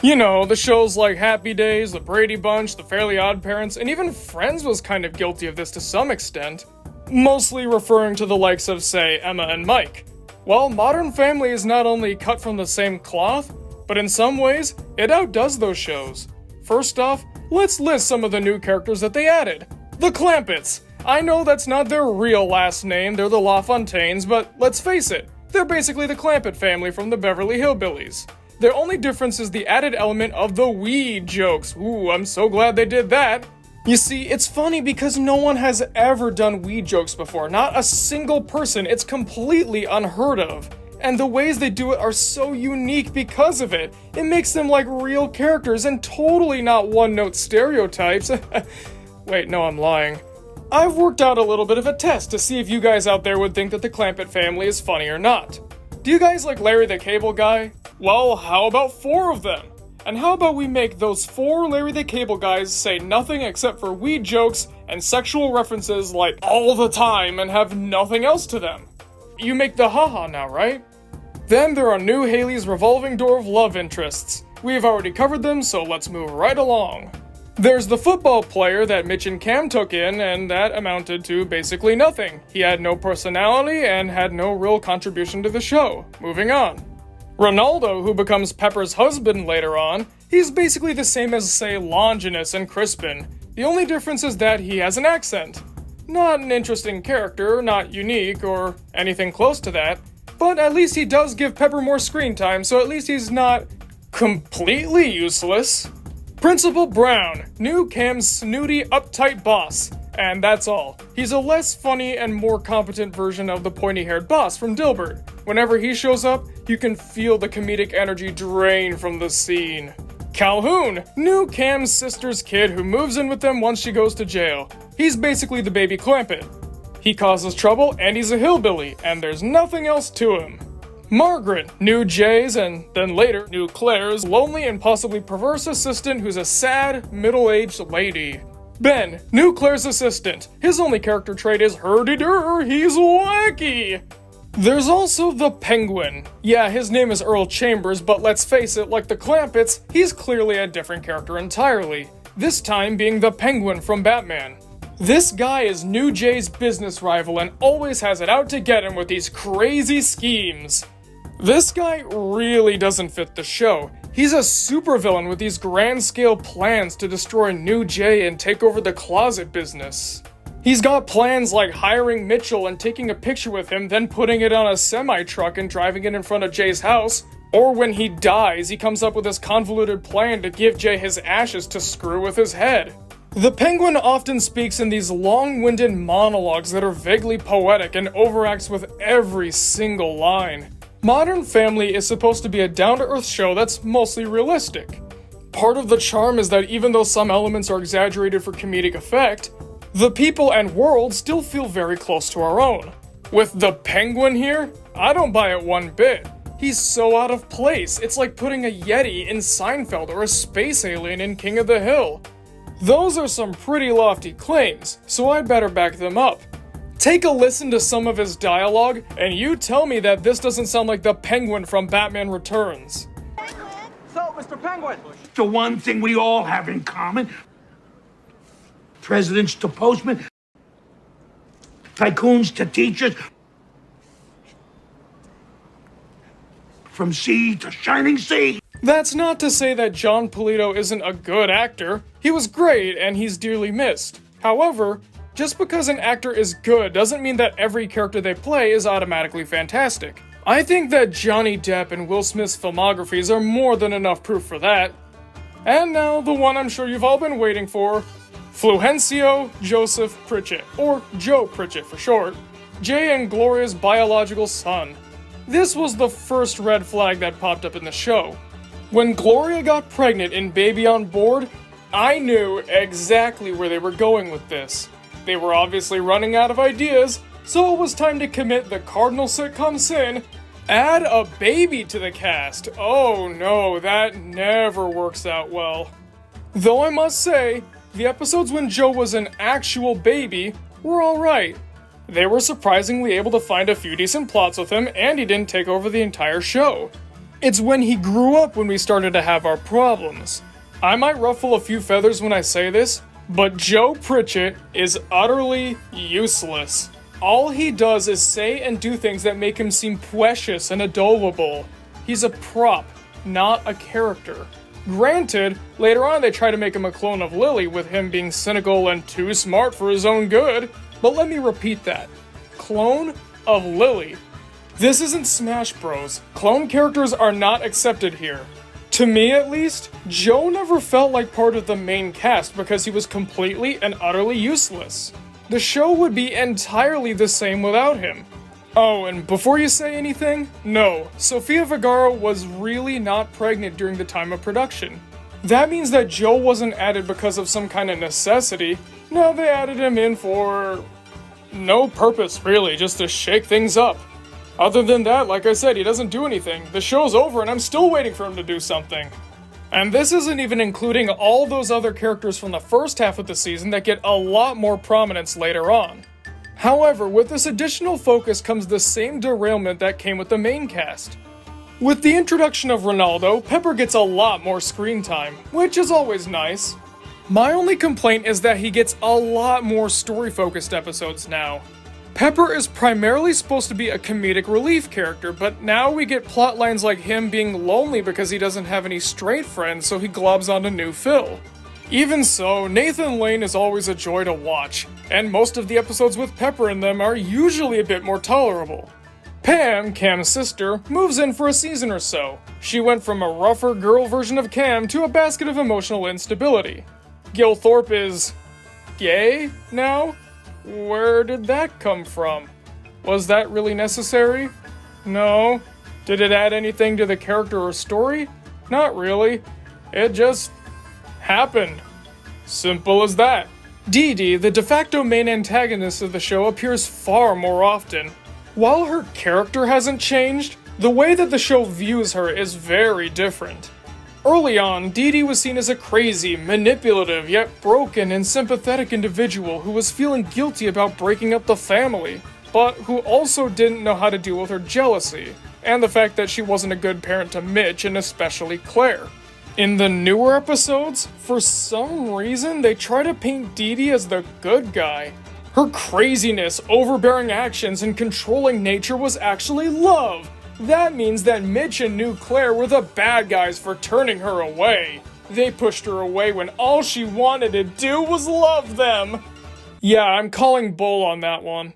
You know, the shows like Happy Days, The Brady Bunch, The Fairly Odd Parents, and even Friends was kind of guilty of this to some extent. Mostly referring to the likes of, say, Emma and Mike. Well, Modern Family is not only cut from the same cloth, but in some ways, it outdoes those shows. First off, let's list some of the new characters that they added. The Clampetts! I know that's not their real last name, they're the LaFontaines, but let's face it, they're basically the Clampett family from the Beverly Hillbillies. Their only difference is the added element of the weed jokes. Ooh, I'm so glad they did that. You see, it's funny because no one has ever done weed jokes before, not a single person, it's completely unheard of. And the ways they do it are so unique because of it. It makes them like real characters and totally not one-note stereotypes. Wait, no, I'm lying. I've worked out a little bit of a test to see if you guys out there would think that the Clampett family is funny or not. Do you guys like Larry the Cable Guy? Well, how about 4 of them? And how about we make those 4 Larry the Cable Guys say nothing except for weed jokes and sexual references like all the time and have nothing else to them? You make the haha now, right? Then there are New Haley's revolving door of love interests. We've already covered them, so let's move right along. There's the football player that Mitch and Cam took in, and that amounted to basically nothing. He had no personality and had no real contribution to the show. Moving on. Ronaldo, who becomes Pepper's husband later on, he's basically the same as, say, Longinus and Crispin. The only difference is that he has an accent. Not an interesting character, not unique, or anything close to that, but at least he does give Pepper more screen time, so at least he's not completely useless. Principal Brown, new Cam's snooty, uptight boss. And that's all. He's a less funny and more competent version of the pointy-haired boss from Dilbert. Whenever he shows up, you can feel the comedic energy drain from the scene. Calhoun, new Cam's sister's kid who moves in with them once she goes to jail. He's basically the baby Clampett. He causes trouble and he's a hillbilly, and there's nothing else to him. Margaret, new Jay's and then later new Claire's lonely and possibly perverse assistant who's a sad, middle-aged lady. Ben, new Claire's assistant. His only character trait is hurdy-dur, he's wacky. There's also the Penguin. Yeah, his name is Earl Chambers, but let's face it, like the Clampetts, he's clearly a different character entirely. This time being the Penguin from Batman. This guy is New Jay's business rival and always has it out to get him with these crazy schemes. This guy really doesn't fit the show. He's a supervillain with these grand-scale plans to destroy New Jay and take over the closet business. He's got plans like hiring Mitchell and taking a picture with him, then putting it on a semi-truck and driving it in front of Jay's house. Or when he dies, he comes up with this convoluted plan to give Jay his ashes to screw with his head. The Penguin often speaks in these long-winded monologues that are vaguely poetic and overacts with every single line. Modern Family is supposed to be a down-to-earth show that's mostly realistic. Part of the charm is that even though some elements are exaggerated for comedic effect, The people and world still feel very close to our own. With the Penguin here, I don't buy it one bit. He's so out of place, it's like putting a Yeti in Seinfeld or a space alien in King of the Hill. Those are some pretty lofty claims, so I'd better back them up. Take a listen to some of his dialogue, and you tell me that this doesn't sound like the Penguin from Batman Returns. So, Mr. Penguin. The one thing we all have in common. Presidents to postmen. Tycoons to teachers. From sea to shining sea. That's not to say that John Polito isn't a good actor. He was great, and he's dearly missed. However, just because an actor is good doesn't mean that every character they play is automatically fantastic. I think that Johnny Depp and Will Smith's filmographies are more than enough proof for that. And now, the one I'm sure you've all been waiting for, Fulgencio Joseph Pritchett, or Joe Pritchett for short, Jay and Gloria's biological son. This was the first red flag that popped up in the show. When Gloria got pregnant in Baby on Board, I knew exactly where they were going with this. They were obviously running out of ideas, so it was time to commit the cardinal sitcom sin, add a baby to the cast. Oh no, that never works out well. Though I must say, the episodes when Joe was an actual baby were alright. They were surprisingly able to find a few decent plots with him, and he didn't take over the entire show. It's when he grew up when we started to have our problems. I might ruffle a few feathers when I say this, but Joe Pritchett is utterly useless. All he does is say and do things that make him seem precious and adorable. He's a prop, not a character. Granted, later on they try to make him a clone of Lily with him being cynical and too smart for his own good, but let me repeat that. Clone of Lily. This isn't Smash Bros. Clone characters are not accepted here. To me at least, Joe never felt like part of the main cast because he was completely and utterly useless. The show would be entirely the same without him. Oh, and before you say anything, no, Sofia Vergara was really not pregnant during the time of production. That means that Joe wasn't added because of some kind of necessity. No, they added him in for no purpose really, just to shake things up. Other than that, like I said, he doesn't do anything. The show's over and I'm still waiting for him to do something. And this isn't even including all those other characters from the first half of the season that get a lot more prominence later on. However, with this additional focus comes the same derailment that came with the main cast. With the introduction of Ronaldo, Pepper gets a lot more screen time, which is always nice. My only complaint is that he gets a lot more story-focused episodes now. Pepper is primarily supposed to be a comedic relief character, but now we get plotlines like him being lonely because he doesn't have any straight friends, so he globs onto new Phil. Even so, Nathan Lane is always a joy to watch, and most of the episodes with Pepper in them are usually a bit more tolerable. Pam, Cam's sister, moves in for a season or so. She went from a rougher girl version of Cam to a basket of emotional instability. Gil Thorpe is gay now? Where did that come from? Was that really necessary? No. Did it add anything to the character or story? Not really. It just happened. Simple as that. Dee Dee, the de facto main antagonist of the show, appears far more often. While her character hasn't changed, the way that the show views her is very different. Early on, Dee Dee was seen as a crazy, manipulative, yet broken and sympathetic individual who was feeling guilty about breaking up the family, but who also didn't know how to deal with her jealousy, and the fact that she wasn't a good parent to Mitch and especially Claire. In the newer episodes, for some reason, they try to paint Dee Dee as the good guy. Her craziness, overbearing actions, and controlling nature was actually love. That means that Mitch and knew Claire were the bad guys for turning her away. They pushed her away when all she wanted to do was love them. Yeah, I'm calling bull on that one.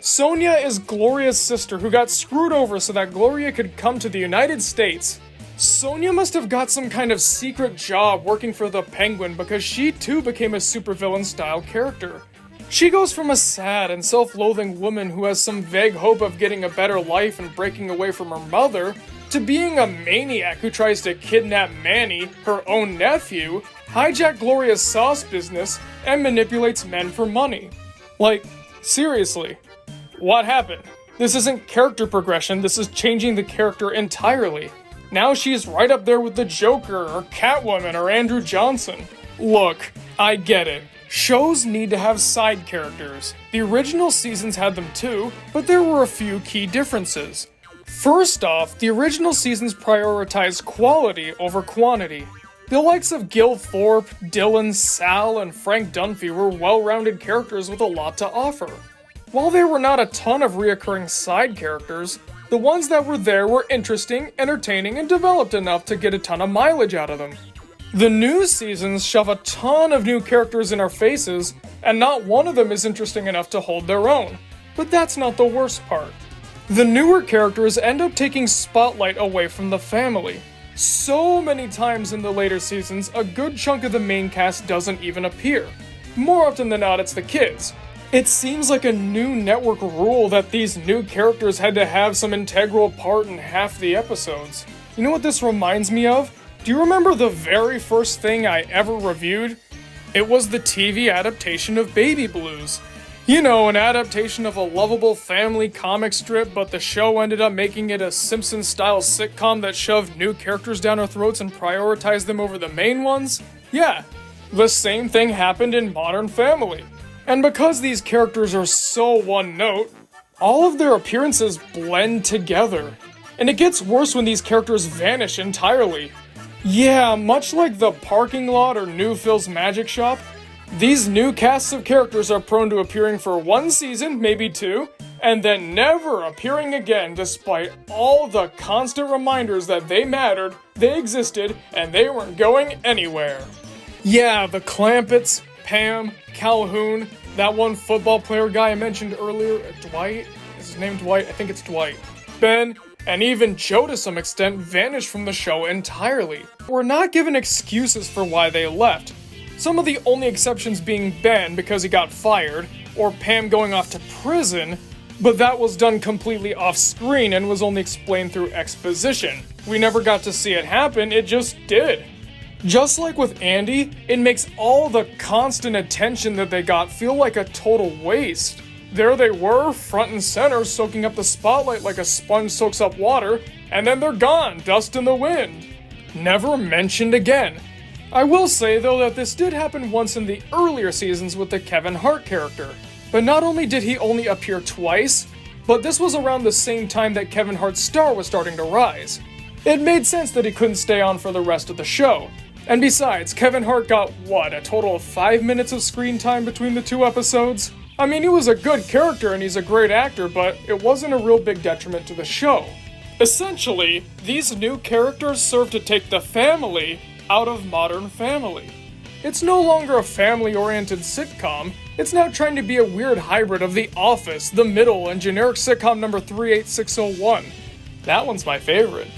Sonia is Gloria's sister who got screwed over so that Gloria could come to the United States. Sonia must have got some kind of secret job working for the Penguin because she too became a supervillain style character. She goes from a sad and self-loathing woman who has some vague hope of getting a better life and breaking away from her mother, to being a maniac who tries to kidnap Manny, her own nephew, hijack Gloria's sauce business, and manipulates men for money. Like, seriously, what happened? This isn't character progression, this is changing the character entirely. Now she's right up there with the Joker, or Catwoman, or Andrew Johnson. Look, I get it. Shows need to have side characters. The original seasons had them too, but there were a few key differences. First off, the original seasons prioritized quality over quantity. The likes of Gil Thorpe, Dylan, Sal, and Frank Dunphy were well-rounded characters with a lot to offer. While there were not a ton of reoccurring side characters, the ones that were there were interesting, entertaining, and developed enough to get a ton of mileage out of them. The new seasons shove a ton of new characters in our faces, and not one of them is interesting enough to hold their own. But that's not the worst part. The newer characters end up taking spotlight away from the family. So many times in the later seasons, a good chunk of the main cast doesn't even appear. More often than not, it's the kids. It seems like a new network rule that these new characters had to have some integral part in half the episodes. You know what this reminds me of? Do you remember the very first thing I ever reviewed? It was the TV adaptation of Baby Blues. You know, an adaptation of a lovable family comic strip, but the show ended up making it a Simpsons-style sitcom that shoved new characters down our throats and prioritized them over the main ones? Yeah, the same thing happened in Modern Family. And because these characters are so one-note, all of their appearances blend together. And it gets worse when these characters vanish entirely. Yeah, much like the parking lot or New Phil's Magic Shop, these new casts of characters are prone to appearing for one season, maybe two, and then never appearing again despite all the constant reminders that they mattered, they existed, and they weren't going anywhere. Yeah, the Clampetts, Pam, Calhoun, that one football player guy I mentioned earlier, Dwight? Is his name Dwight? I think it's Dwight. Ben, and even Joe to some extent vanished from the show entirely. We're not given excuses for why they left. Some of the only exceptions being Ben because he got fired, or Pam going off to prison, but that was done completely off screen and was only explained through exposition. We never got to see it happen, it just did. Just like with Andy, it makes all the constant attention that they got feel like a total waste. There they were, front and center, soaking up the spotlight like a sponge soaks up water, and then they're gone, dust in the wind. Never mentioned again. I will say, though, that this did happen once in the earlier seasons with the Kevin Hart character. But not only did he only appear twice, but this was around the same time that Kevin Hart's star was starting to rise. It made sense that he couldn't stay on for the rest of the show. And besides, Kevin Hart got, a total of 5 minutes of screen time between the two episodes? I mean, he was a good character and he's a great actor, but it wasn't a real big detriment to the show. Essentially, these new characters serve to take the family out of Modern Family. It's no longer a family-oriented sitcom, it's now trying to be a weird hybrid of The Office, The Middle, and generic sitcom number 38601. That one's my favorite.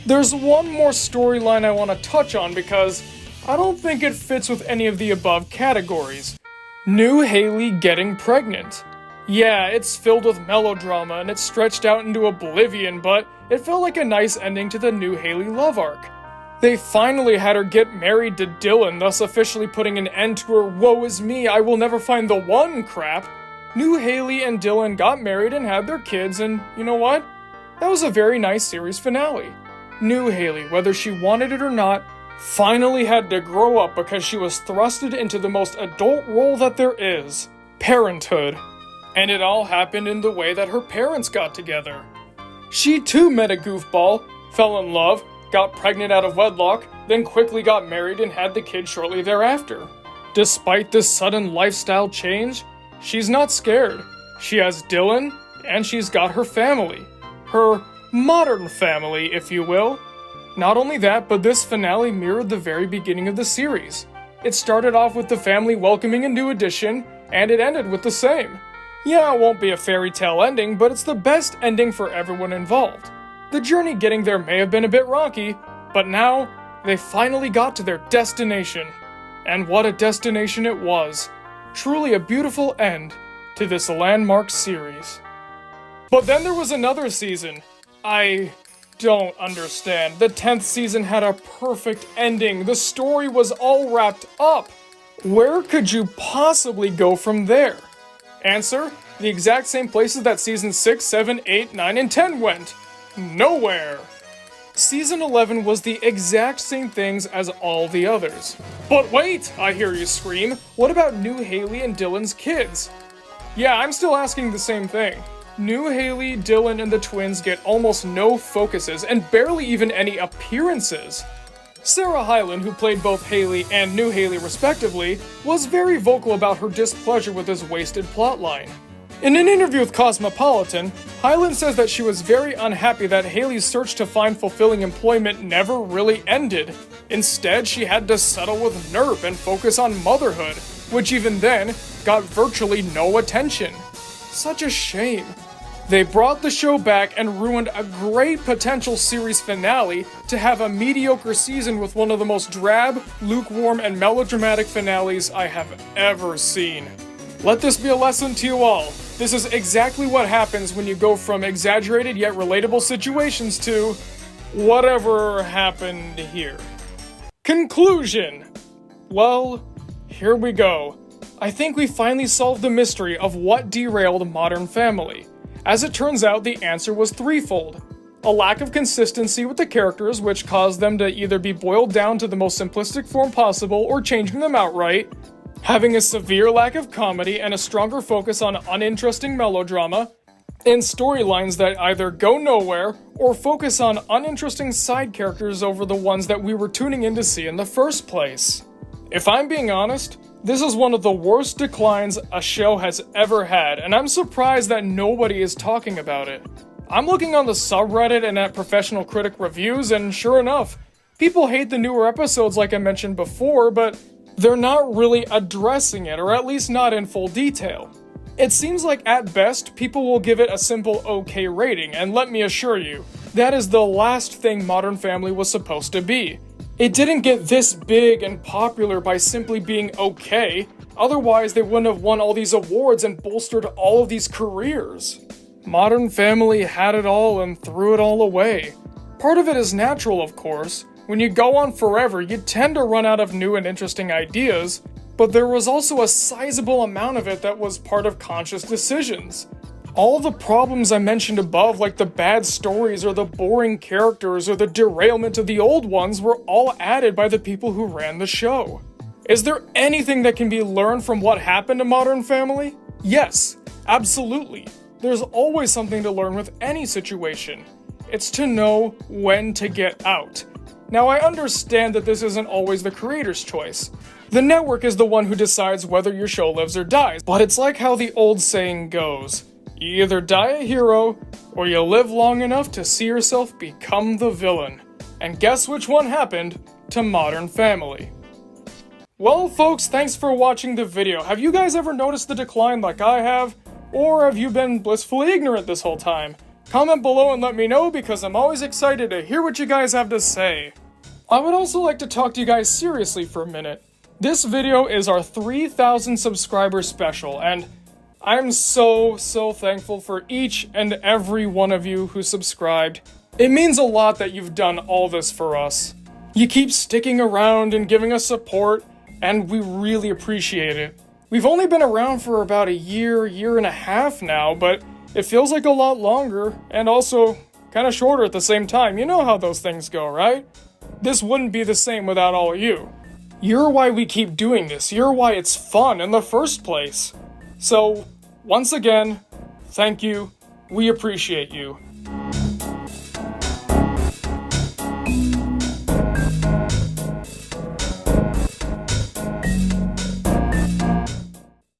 There's one more storyline I want to touch on because I don't think it fits with any of the above categories. New Haley getting pregnant. Yeah, it's filled with melodrama and it's stretched out into oblivion, but it felt like a nice ending to the New Haley love arc. They finally had her get married to Dylan, thus officially putting an end to her woe is me, I will never find the one crap. New Haley and Dylan got married and had their kids, and you know what? That was a very nice series finale. New Haley, whether she wanted it or not, finally had to grow up because she was thrusted into the most adult role that there is, parenthood. And it all happened in the way that her parents got together. She too met a goofball, fell in love, got pregnant out of wedlock, then quickly got married and had the kid shortly thereafter. Despite this sudden lifestyle change, she's not scared. She has Dylan, and she's got her family. Her modern family, if you will. Not only that, but this finale mirrored the very beginning of the series. It started off with the family welcoming a new addition, and it ended with the same. Yeah, it won't be a fairy tale ending, but it's the best ending for everyone involved. The journey getting there may have been a bit rocky, but now they finally got to their destination. And what a destination it was. Truly a beautiful end to this landmark series. But then there was another season. I don't understand. The 10th season had a perfect ending. The story was all wrapped up. Where could you possibly go from there? Answer: the exact same places that season 6, 7, 8, 9, and 10 went. Nowhere. Season 11 was the exact same things as all the others. But wait, I hear you scream. What about new Haley and Dylan's kids? Yeah, I'm still asking the same thing. New Haley, Dylan, and the twins get almost no focuses and barely even any appearances. Sarah Hyland, who played both Haley and New Haley respectively, was very vocal about her displeasure with this wasted plotline. In an interview with Cosmopolitan, Hyland says that she was very unhappy that Haley's search to find fulfilling employment never really ended. Instead, she had to settle with NERP and focus on motherhood, which even then got virtually no attention. Such a shame. They brought the show back and ruined a great potential series finale to have a mediocre season with one of the most drab, lukewarm, and melodramatic finales I have ever seen. Let this be a lesson to you all. This is exactly what happens when you go from exaggerated yet relatable situations to whatever happened here. Conclusion. Well, here we go. I think we finally solved the mystery of what derailed Modern Family. As it turns out, the answer was threefold. A lack of consistency with the characters, which caused them to either be boiled down to the most simplistic form possible or changing them outright. Having a severe lack of comedy and a stronger focus on uninteresting melodrama. And storylines that either go nowhere or focus on uninteresting side characters over the ones that we were tuning in to see in the first place. If I'm being honest, this is one of the worst declines a show has ever had, and I'm surprised that nobody is talking about it. I'm looking on the subreddit and at professional critic reviews, and sure enough, people hate the newer episodes like I mentioned before, but they're not really addressing it, or at least not in full detail. It seems like at best, people will give it a simple okay rating, and let me assure you, that is the last thing Modern Family was supposed to be. It didn't get this big and popular by simply being okay, otherwise they wouldn't have won all these awards and bolstered all of these careers. Modern Family had it all and threw it all away. Part of it is natural, of course. When you go on forever, you tend to run out of new and interesting ideas, but there was also a sizable amount of it that was part of conscious decisions. All the problems I mentioned above, like the bad stories or the boring characters or the derailment of the old ones, were all added by the people who ran the show. Is there anything that can be learned from what happened to Modern Family? Yes, absolutely. There's always something to learn with any situation. It's to know when to get out. Now, I understand that this isn't always the creator's choice. The network is the one who decides whether your show lives or dies, but it's like how the old saying goes. You either die a hero, or you live long enough to see yourself become the villain. And guess which one happened to Modern Family? Well, folks, thanks for watching the video. Have you guys ever noticed the decline like I have? Or have you been blissfully ignorant this whole time? Comment below and let me know, because I'm always excited to hear what you guys have to say. I would also like to talk to you guys seriously for a minute. This video is our 3,000 subscriber special, and I'm so thankful for each and every one of you who subscribed. It means a lot that you've done all this for us. You keep sticking around and giving us support, and we really appreciate it. We've only been around for about a year and a half now, but it feels like a lot longer, and also kind of shorter at the same time. You know how those things go, right? This wouldn't be the same without all of you. You're why we keep doing this. You're why it's fun in the first place. So, once again, thank you. We appreciate you.